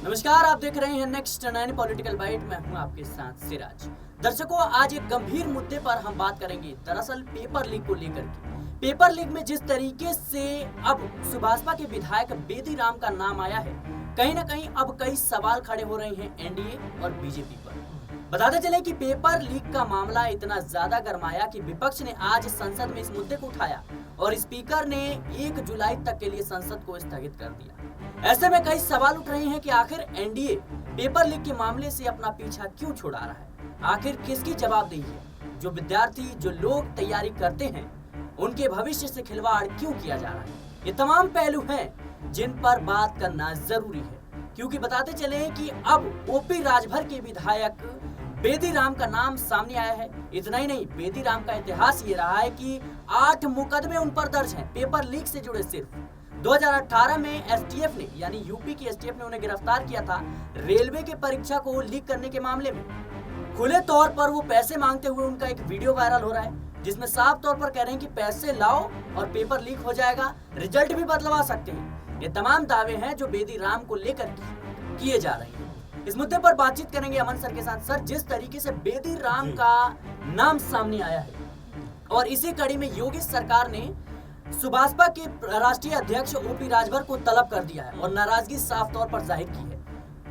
नमस्कार, आप देख रहे हैं नेक्स्ट 9 पॉलिटिकल बाइट। मैं हूं आपके साथ सिराज। दर्शकों, आज एक गंभीर मुद्दे पर हम बात करेंगे, दरअसल पेपर लीक को लेकर के। पेपर लीक में जिस तरीके से अब सुभाषपा के विधायक बेदी राम का नाम आया है, कहीं ना कहीं अब कई सवाल खड़े हो रहे हैं एनडीए और बीजेपी पर। बताते चले कि पेपर लीक का मामला इतना ज्यादा गरमाया कि विपक्ष ने आज संसद में इस मुद्दे को उठाया और स्पीकर ने 1 जुलाई तक के लिए संसद को स्थगित कर दिया। ऐसे में कई सवाल उठ रहे हैं कि आखिर एनडीए पेपर लीक के मामले से अपना पीछा क्यों छुड़ा रहा है, आखिर किसकी जवाबदेही है। जो विद्यार्थी, जो लोग तैयारी करते हैं, उनके भविष्य से खिलवाड़ क्यों किया जा रहा है। ये तमाम पहलू हैं जिन पर बात करना जरूरी है, क्योंकि बताते चले कि अब ओपी राजभर के विधायक बेदी राम का नाम सामने आया है। इतना ही नहीं, बेदी राम का इतिहास ये रहा है कि 8 मुकदमे उन पर दर्ज हैं पेपर लीक से जुड़े। सिर्फ 2018 में एसटीएफ ने, यानी यूपी की एसटीएफ ने उन्हें गिरफ्तार किया था रेलवे के परीक्षा को लीक करने के मामले में। खुले तौर पर वो पैसे मांगते हुए उनका एक वीडियो वायरल हो रहा है, जिसमें साफ तौर पर कह रहे हैं कि पैसे लाओ और पेपर लीक हो जाएगा, रिजल्ट भी बदलवा सकते हैं। ये तमाम दावे हैं जो बेदी राम को लेकर किए जा रहे हैं। इस मुद्दे पर बातचीत करेंगे अमन सर के साथ। सर, जिस तरीके से बेदी राम का नाम सामने आया है और इसी कड़ी में योगी सरकार ने सुभाषपा के राष्ट्रीय अध्यक्ष ओपी राजभर को तलब कर दिया है और नाराजगी साफ तौर पर जाहिर की है।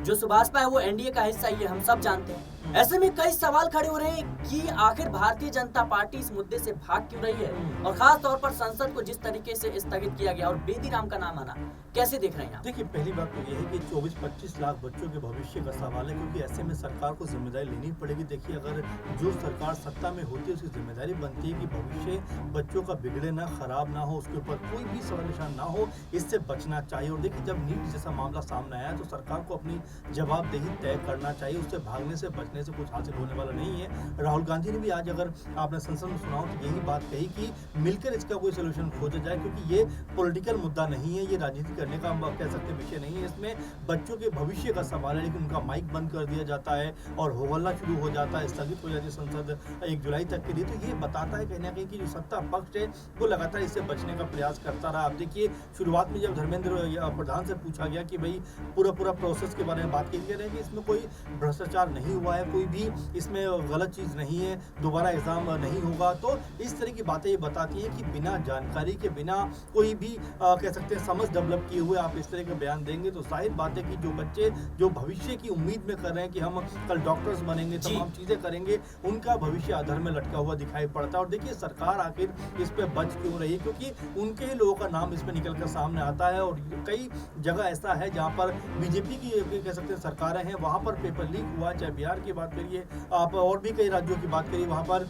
जो सुभाषपा है वो एनडीए का हिस्सा, ये हम सब जानते हैं। ऐसे में कई सवाल खड़े हो रहे हैं कि आखिर भारतीय जनता पार्टी इस मुद्दे से भाग क्यों रही है, और खास तौर पर संसद को जिस तरीके से स्थगित किया गया और बेदी राम का नाम आना, कैसे देख रहे हैं आप? देखिए, पहली बात तो ये है कि 24-25 लाख बच्चों के भविष्य का सवाल है, क्योंकि ऐसे में सरकार को जिम्मेदारी लेनी पड़ेगी। देखिए, अगर जो सरकार सत्ता में होती है उसकी जिम्मेदारी बनती है कि भविष्य बच्चों का बिगड़े ना, खराब ना हो, उसके ऊपर कोई भी सवाल निशान ना हो, इससे बचना चाहिए। और देखिए, जब नीट जैसा मामला सामने आया तो सरकार को अपनी जवाबदेही तय करना चाहिए। उससे भागने से, बचने से कुछ हासिल होने वाला नहीं है। राहुल गांधी ने भी आज, अगर आपने संसद में सुना हो, तो यही बात कही कि मिलकर इसका कोई सोल्यूशन खोजा जाए, क्योंकि ये पॉलिटिकल मुद्दा नहीं है, ये राजनीति करने का कह सकते विषय नहीं है। इसमें बच्चों के भविष्य का सवाल है, लेकिन उनका माइक बंद कर दिया जाता है और होहल्ला शुरू हो जाता है, स्थगित हो जाती है संसद 1 जुलाई तक के लिए। तो ये बताता है कहीं ना कहीं कि जो सत्ता पक्ष है वो लगातार इससे बचने का प्रयास करता रहा। आप देखिए, शुरुआत में जब धर्मेंद्र प्रधान से पूछा गया कि भाई पूरा प्रोसेस के बारे में बात की गई कि इसमें कोई भ्रष्टाचार नहीं हुआ है, कोई भी इसमें गलत चीज नहीं है, दोबारा एग्जाम नहीं होगा, तो इस तरह की बातें ये बताती है कि बिना जानकारी के, बिना कोई भी कह सकते हैं समझ डेवलप किए हुए आप इस तरह के बयान देंगे तो जाहिर बात है कि जो बच्चे जो भविष्य की उम्मीद में कर रहे हैं कि हम कल डॉक्टर्स बनेंगे, तमाम चीजें करेंगे, उनका भविष्य अधर में लटका हुआ दिखाई पड़ता है। और देखिए, सरकार आखिर इस पे बच क्यों रही है, क्योंकि उनके ही लोगों का नाम इसमें निकल कर सामने आता है। और कई जगह ऐसा है जहाँ पर बीजेपी की कह सकते हैं सरकारें हैं, वहाँ पर पेपर लीक हुआ। चाहे बिहार की बात करिए आप, और भी कई राज्यों की बात करिए, वहाँ पर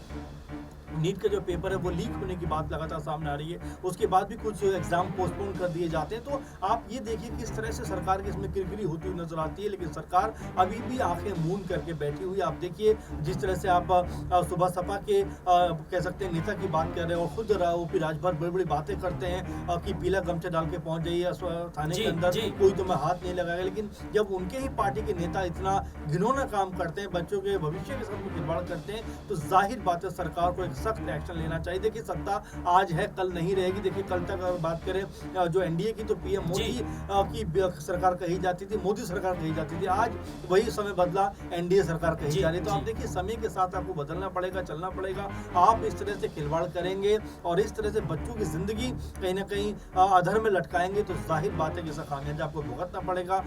नीट का जो पेपर है वो लीक होने की बात लगातार सामने आ रही है। उसके बाद भी कुछ एग्जाम पोस्टपोन कर दिए जाते हैं। तो आप ये देखिए किस तरह से सरकार की इसमें किरकिरी होती हुई नजर आती है, लेकिन सरकार अभी भी आंखें मूंद करके बैठी हुई। आप देखिए, जिस तरह से आप सुभाषपा के कह सकते हैं नेता की बात कर रहे हैं और खुद ओपी राजभर बड़ी बड़ी बातें करते हैं कि पीला गमछा डाल के पहुंच जाइए थाने के अंदर, कोई तुम्हें हाथ नहीं लगाएगा। लेकिन जब उनके ही पार्टी के नेता इतना घिनौना काम करते हैं, बच्चों के भविष्य के साथ खिलवाड़ करते हैं, तो जाहिर बात है सरकार को एक सख्त एक्शन लेना चाहिए। देखिए, सत्ता आज है, कल नहीं रहेगी। देखिए, कल तक अगर बात करें जो एनडीए की, तो पीएम मोदी की सरकार कही जाती थी, मोदी सरकार कही जाती थी। आज वही समय बदला, एनडीए सरकार कही जा रही है। तो आप देखिए, समय के साथ आपको बदलना पड़ेगा, चलना पड़ेगा। आप इस तरह से खिलवाड़ करेंगे और इस तरह से बच्चों की जिंदगी कहीं ना कहीं अधर में लटकाएंगे, तो जाहिर बात है कि इसका खामियाजा आपको भुगतना पड़ेगा।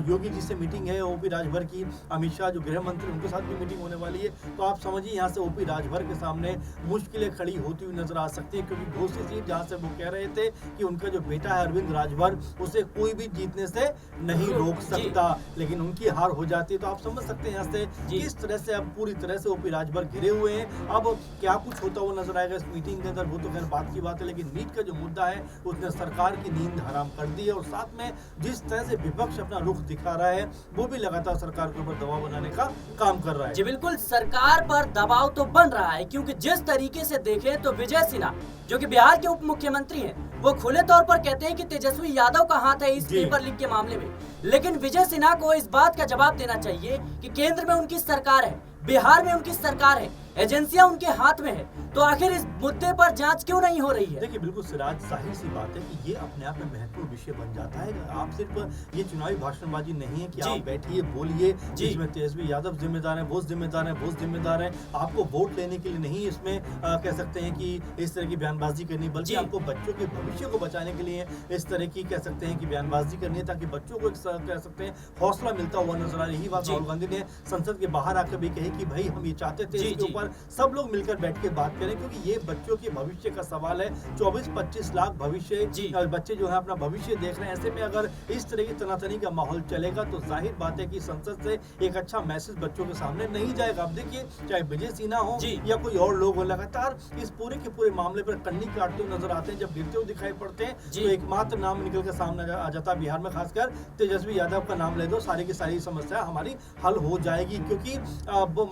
योगी जी से मीटिंग है ओपी राजभर की, अमित शाह जो गृह मंत्री, उनके साथ भी मीटिंग होने वाली है। तो आप समझिए, यहाँ से ओपी राजभर के सामने मुश्किलें खड़ी होती हुई नजर आ सकती है, क्योंकि दूसरी सीट जहां से वो कह रहे थे कि उनका जो बेटा है अरविंद राजभर, उसे कोई भी जीतने से नहीं रोक सकता, लेकिन उनकी हार हो जाती है। तो आप समझ सकते हैं यहाँ से किस तरह से अब पूरी तरह से ओपी राजभर घिरे हुए हैं। अब क्या कुछ होता हुआ नजर आएगा इस मीटिंग के अंदर, वो तो खैर बात की बात है, लेकिन नीट का जो मुद्दा है उसने सरकार की नींद हराम कर दी है। और साथ में जिस तरह से विपक्ष अपना रुख दिखा रहा है, वो भी लगातार सरकार के ऊपर दबाव बनाने का काम कर रहा है। जी बिल्कुल, सरकार पर दबाव तो बन रहा है, क्योंकि जिस तरीके से देखें तो विजय सिन्हा, जो कि बिहार के उप मुख्यमंत्री हैं, वो खुले तौर पर कहते हैं कि तेजस्वी यादव का हाथ है इस पेपर लीक के मामले में। लेकिन विजय सिन्हा को इस बात का जवाब देना चाहिए कि केंद्र में उनकी सरकार है, बिहार में उनकी सरकार है, एजेंसियां उनके हाथ में है, तो आखिर इस मुद्दे पर जांच क्यों नहीं हो रही है? देखिए बिल्कुल सिराज, जाहिर सी बात है कि ये अपने आप में महत्वपूर्ण विषय बन जाता है। आप सिर्फ ये चुनावी भाषणबाजी नहीं है कि जी। आप बैठिए बोलिए, जी। इसमें तेजस्वी यादव जिम्मेदार है, वो जिम्मेदार है, वो जिम्मेदार है। आपको वोट लेने के लिए नहीं इसमें कह सकते हैं कि इस तरह की बयानबाजी करनी, बल्कि जी। आपको बच्चों के भविष्य को बचाने के लिए इस तरह की कह सकते हैं कि बयानबाजी करनी है, ताकि बच्चों को एक कह सकते हैं हौसला मिलता हुआ नजर आ रही। यही बात जी। राहुल गांधी ने संसद के बाहर आकर भी कही कि भाई हम ये चाहते थे जी, इसके जी। ऊपर सब लोग मिलकर बैठ के बात करें, क्योंकि ये बच्चों के भविष्य का सवाल है। 24-25 लाख भविष्य जी। बच्चे जो है अपना भविष्य देख रहे हैं। ऐसे में अगर इस तरह की तनातनी का माहौल चलेगा तो जाहिर बात है कि संसद से एक अच्छा मैसेज बच्चों के सामने नहीं जाएगा। अब देखिए, चाहे विजय सिन्हा हो जी। या कोई और लोग हो, लगातार इस पूरे के पूरे मामले पर कन्नी काटते हुए नजर आते हैं। जब गिरते हुए दिखाई पड़ते हैं जी। तो एकमात्र नाम निकल के सामने आ जाता है बिहार में, खासकर तेजस्वी यादव का नाम ले दो, सारी की सारी समस्या हमारी हल हो जाएगी। क्योंकि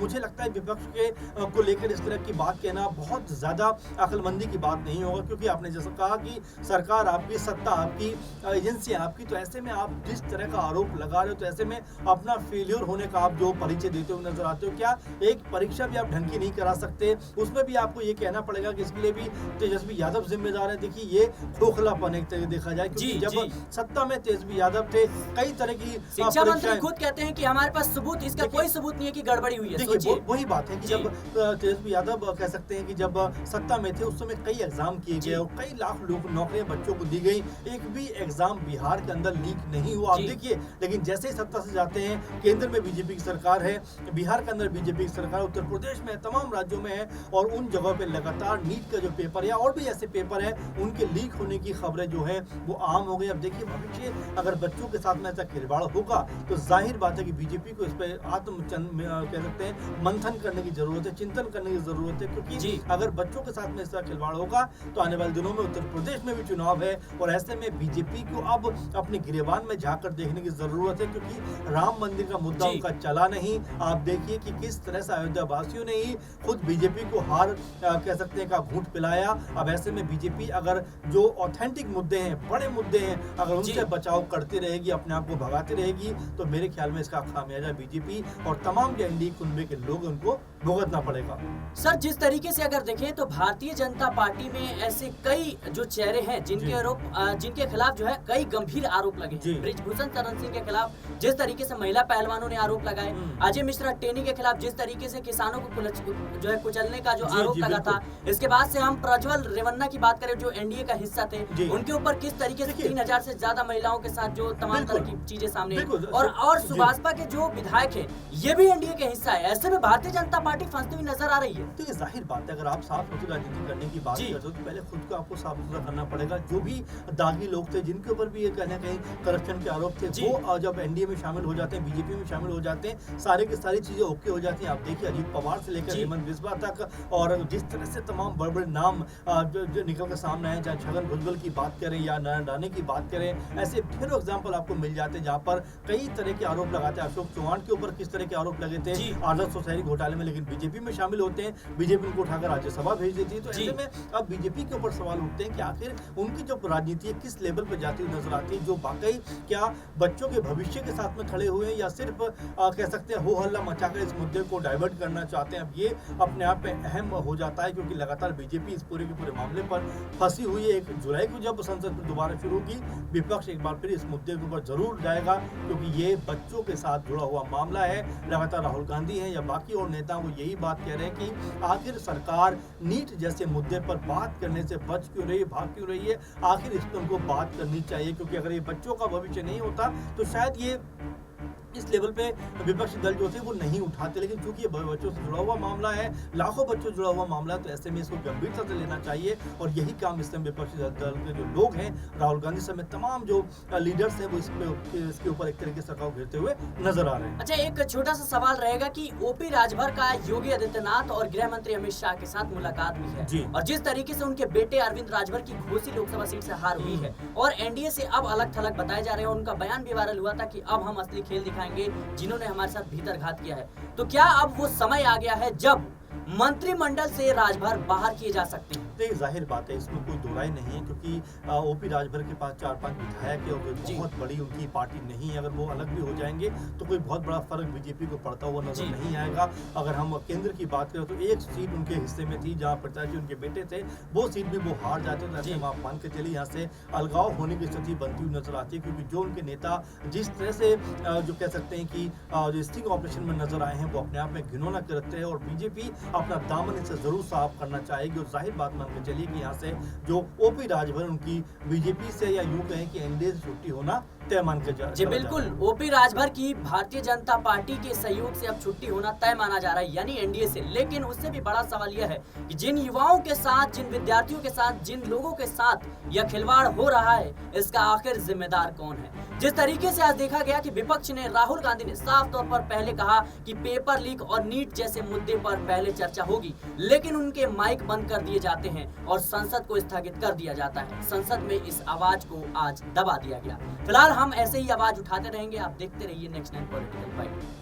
मुझे लगता है विपक्ष के को लेकर इस तरह की बात कहना बहुत ज्यादा अक्लमंदी की बात नहीं होगा, क्योंकि आपने जैसा कहा कि सरकार आपकी, सत्ता आपकी, एजेंसी आपकी, तो ऐसे में आप जिस तरह का आरोप लगा रहे हो, तो ऐसे में अपना फेलियर होने का आप जो परिचय देते हुए नजर आते हो। क्या एक परीक्षा भी आप ढंग की नहीं करा सकते? उसमें भी आपको ये कहना पड़ेगा कि इसके लिए भी तेजस्वी यादव जिम्मेदार है। देखिए, ये खोखलापन एक तरह देखा जाए, क्योंकि जी, जब जी। सत्ता में तेजस्वी यादव थे, कई तरह की शिक्षा मंत्री परीक्षाएं- खुद कहते हैं कि हमारे पास सबूत, इसका देखिए- कोई सबूत नहीं है कि गड़बड़ी हुई है। देखिए सोचिए। वही बात है कि जी। जब तेजस्वी यादव कह सकते हैं कि जब सत्ता में थे उस समय कई एग्जाम किए जी। गए और कई लाख लोग नौकरियां बच्चों को दी गई। एक भी एग्जाम बिहार के अंदर लीक नहीं हुआ। आप जी। देखिए, लेकिन जैसे ही सत्ता से जाते हैं, केंद्र में बीजेपी की सरकार है, बिहार के अंदर बीजेपी की सरकार, उत्तर प्रदेश में, तमाम राज्यों में है, और उन जगहों पे लगातार नीट का जो पेपर या और भी ऐसे पेपर है उनके लीक होने की खबरें जो है वो आम हो गई। अब देखिए, भविष्य अगर बच्चों के साथ में ऐसा खिलवाड़ होगा तो जाहिर बात है कि बीजेपी को इस पर कह सकते हैं मंथन करने की जरूरत है, चिंतन करने की जरूरत है। क्योंकि जी। अगर बच्चों के साथ में ऐसा खिलवाड़ होगा तो आने वाले दिनों में उत्तर प्रदेश में भी चुनाव है, और ऐसे में बीजेपी को अब अपने गिरेबान में झांक कर देखने की जरूरत है, क्योंकि राम मंदिर का मुद्दा जी। उनका चला नहीं। आप देखिए कि किस तरह से अयोध्या वासियों ने ही खुद बीजेपी को हार कह सकते हैं का घूंट पिलाया। अब ऐसे में बीजेपी अगर जो ऑथेंटिक मुद्दे हैं, बड़े मुद्दे हैं, अगर जी। उनसे बचाव करती रहेगी, अपने आप को भगाती रहेगी, तो मेरे ख्याल में इसका खामियाजा बीजेपी और तमाम जो एनडीए कुनबे के लोग उनको भुगतना पड़ेगा। सर, जिस तरीके से अगर देखें तो भारतीय जनता पार्टी में ऐसे कई जो चेहरे हैं जी। जिनके खिलाफ जो है कई गंभीर आरोप लगे जी। हैं। ब्रिजभूषण शरण सिंह के खिलाफ जिस तरीके से महिला पहलवानों ने आरोप लगाए, अजय मिश्रा टेनी के खिलाफ जिस तरीके से किसानों को जो है कुचलने का जो जी, आरोप जी, लगा था, इसके बाद से हम प्रज्वल रेवन्ना की बात करें जो एनडीए का हिस्सा थे, जी। उनके ऊपर किस तरीके से देखिए- 3000 से ज्यादा महिलाओं के साथ जो तमाम तरह की चीजें सामने आई। बिल्कुल। और जी। सुभाषपा के जो विधायक है ये भी एनडीए के हिस्सा है। ऐसे में भारतीय जनता पार्टी फंसती हुई नजर आ रही है। देखिए, जाहिर बात है, अगर आप साफ सुथरी राजनीति करने की बात जी। करते हो तो पहले खुद को आपको साफ सुथरा करना पड़ेगा। जो भी दागी लोग थे, जिनके ऊपर भी ये कहीं ना कहीं करप्शन के आरोप थे, जी। वो जब एनडीए में शामिल हो जाते हैं, बीजेपी में शामिल हो जाते हैं, सारे की सारी चीजें ओके हो जाती हैं। आप देखिए, अजीत पवार से लेकर जी। हेमंत बिस्वा तक, और जिस तरह से तमाम बड़े बड़े नाम जो निकल कर सामने आए, चाहे छगन भुजबल की बात करें या नारायण राणे की बात करें, ऐसे ढेरों एग्जाम्पल आपको मिल जाते हैं जहाँ पर कई तरह के आरोप लगाते हैं। अशोक चौहान के ऊपर किस तरह के आरोप लगे थे जी। आदर्श शहरी घोटाले में, लेकिन बीजेपी में शामिल होते हैं, बीजेपी उनको उठाकर राज्यसभा भेज देती है। तो जी। ऐसे में अब बीजेपी के ऊपर सवाल उठते हैं कि आखिर उनकी जो राजनीति है किस लेवल पर जाती हुई नजर आती है, जो वाकई क्या बच्चों के भविष्य के साथ में खड़े हुए हैं या सिर्फ कह सकते हैं हो हल्ला मचाकर इस मुद्दे को डाइवर्ट करना चाहते हैं। अब ये अपने आप में अहम हो जाता है, क्योंकि लगातार बीजेपी इस पूरे के पूरे मामले पर फंसी हुई है। 1 जुलाई को जब संसद में दोबारा शुरू की, विपक्ष एक बार फिर इस मुद्दे के ऊपर जरूर जाएगा, क्योंकि ये बच्चों के साथ जुड़ा हुआ मामला है। लगातार राहुल गांधी हैं या बाकी और नेता वो यही बात कह रहे हैं कि आखिर सरकार नीट जैसे मुद्दे पर बात करने से बच क्यों रही है, भाग क्यों रही है। आखिर इस पर उनको बात करनी चाहिए, क्योंकि अगर ये बच्चों का भविष्य नहीं होता तो शायद ये इस लेवल पे विपक्षी दल जो थे वो नहीं उठाते। लेकिन चूंकि ये बच्चों से जुड़ा हुआ मामला है, लाखों बच्चों से जुड़ा हुआ मामला है, तो ऐसे में इसको गंभीरता से लेना चाहिए। और यही काम इस समय विपक्षी दल के जो लोग हैं, राहुल गांधी समेत तमाम जो लीडर्स हैं, वो इसके ऊपर एक तरीके से सरकार को घेरते हुए नजर आ रहे हैं। अच्छा, एक छोटा सा सवाल रहेगा कि ओपी राजभर का योगी आदित्यनाथ और गृह मंत्री अमित शाह के साथ मुलाकात भी है, जी। और जिस तरीके से उनके बेटे अरविंद राजभर की घोसी लोकसभा सीट से हार हुई है और एनडीए से अब अलग थलग बताए जा रहे हैं, उनका बयान भी वायरल हुआ था कि अब हम असली खेल दिखाएंगे जिन्होंने हमारे साथ भीतर घात किया है। तो क्या अब वो समय आ गया है जब मंत्रिमंडल से राजभर बाहर किए जा सकते हैं? देखिए जाहिर बात है, इसमें कोई दो राय नहीं है, क्योंकि ओपी राजभर के पास 4-5 विधायक है और कोई बहुत बड़ी उनकी पार्टी नहीं है। अगर वो अलग भी हो जाएंगे तो कोई बहुत बड़ा फर्क बीजेपी को पड़ता हुआ नजर नहीं आएगा। अगर हम केंद्र की बात करें तो एक सीट उनके हिस्से में थी जहाँ प्रत्याशी उनके बेटे थे, वो सीट भी वो हार जाते हैं। ऐसे आप मान के चलिए यहाँ से अलगाव होने की स्थिति बनती हुई नजर आती है, क्योंकि जो उनके नेता जिस तरह से जो कह सकते हैं कि जो स्टिंग ऑपरेशन में नजर आए हैं वो अपने आप में घिनौना करते हैं, और बीजेपी अपना दामन इनसे जरूर साफ करना चाहेगी। और जाहिर बात मान के चलिए कि यहाँ से जो ओपी राजभर उनकी बीजेपी से या यूं कहें कि एनडीए से छुट्टी होना तय मान के जी बिल्कुल, ओपी राजभर की भारतीय जनता पार्टी के सहयोग से अब छुट्टी होना तय माना जा रहा है, यानी एनडीए से। लेकिन उससे भी बड़ा सवाल यह है कि जिन युवाओं के साथ, जिन विद्यार्थियों के साथ, जिन लोगों के साथ यह खिलवाड़ हो रहा है, इसका आखिर जिम्मेदार कौन है? जिस तरीके से आज देखा गया कि विपक्ष ने, राहुल गांधी ने साफ तौर पर पहले कहा कि पेपर लीक और नीट जैसे मुद्दे पर पहले चर्चा होगी, लेकिन उनके माइक बंद कर दिए जाते हैं और संसद को स्थगित कर दिया जाता है। संसद में इस आवाज को आज दबा दिया गया। फिलहाल हम ऐसे ही आवाज उठाते रहेंगे। आप देखते रहिए नेक्स्ट 9 पॉलिटिकल बाइट।